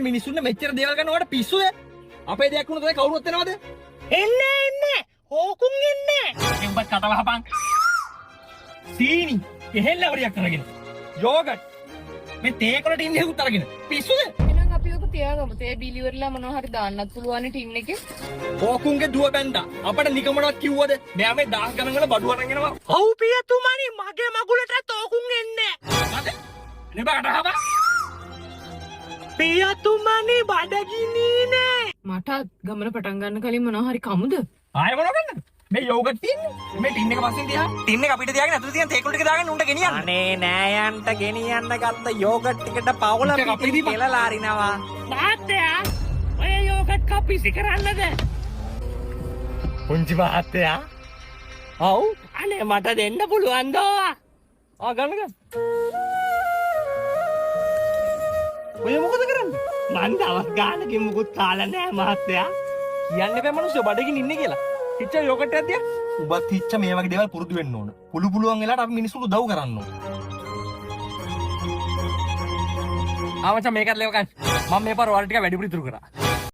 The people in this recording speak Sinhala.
මිනිස්සුන්ට මෙච්චර දේවල් ගන්නවට පිස්සුද? අපේ දෙයක් වුණොත් කවුරුත් එනවද? එන්නේ ඕකුන් එන්නේ. උඹත් කට වහපන්. සීනි කෙහෙල්ල වරියක් කරගෙන. යෝගට් මේ තේ කොළ ටින් එකකුත් අරගෙන. පිස්සුද? එහෙනම් අපි ඔක තියාගමු. තේ බිලි වරලා මොනවා හරි දාන්නත් පුළුවන් ටින් එකේ. ඕකුන්ගේ දුව බැන්දා. අපිට නිකමඩක් කිව්වද? මෙයා මේ 10 ගණන් වල බඩු අරන් එනවා. ඔව් පියතුමනි මගේ මගුලටත් ඕකුන් එන්නේ. මද? නෙබකට හබ. පියතුමනි බඩගිනී නේ. මට ගමන පටන් ගන්න කලින් මොනවා හරි කමුද? ආයෙ මොනව ගන්නද? මේ යෝගට් තියන්නේ. මේ ටින් එක පස්සෙන් තියා. ටින් එක අපිට තියාගෙන අතුරු තියන තේ කොළ ටික දාගෙන උන්ට ගෙනියන්න. අනේ නෑයන්ට ගෙනියන්න ගත්ත යෝගට් ටිකට පවුල පිටි කෙලලා අරිනවා. තාත්තයා ඔය යෝගට් කප්පිසි කරන්නද? පුංචි මහත්තයා. ඔව්. අනේ මට දෙන්න පුළුවන් දෝ. ගන්න. ඔය මොකද කරන්නේ? මං දවස් ගානකින් මුකුත් කාලා නෑ මහත්තයා. කියන්න බෑ මනුස්සය බඩගින් ඉන්නේ කියලා. හිච්ච යෝගට් එකක් තියා. උඹත් හිච්ච මේ වගේ දේවල් පුරුදු වෙන්න ඕන. පුළුවන් වෙලාවට අපි මිනිස්සුන්ට උදව් කරන්න ඕන. ආ මචං මේකත් ලේව ගන්න. මම මේ පාර වල ටික වැඩිපුර ඉතුරු කරා.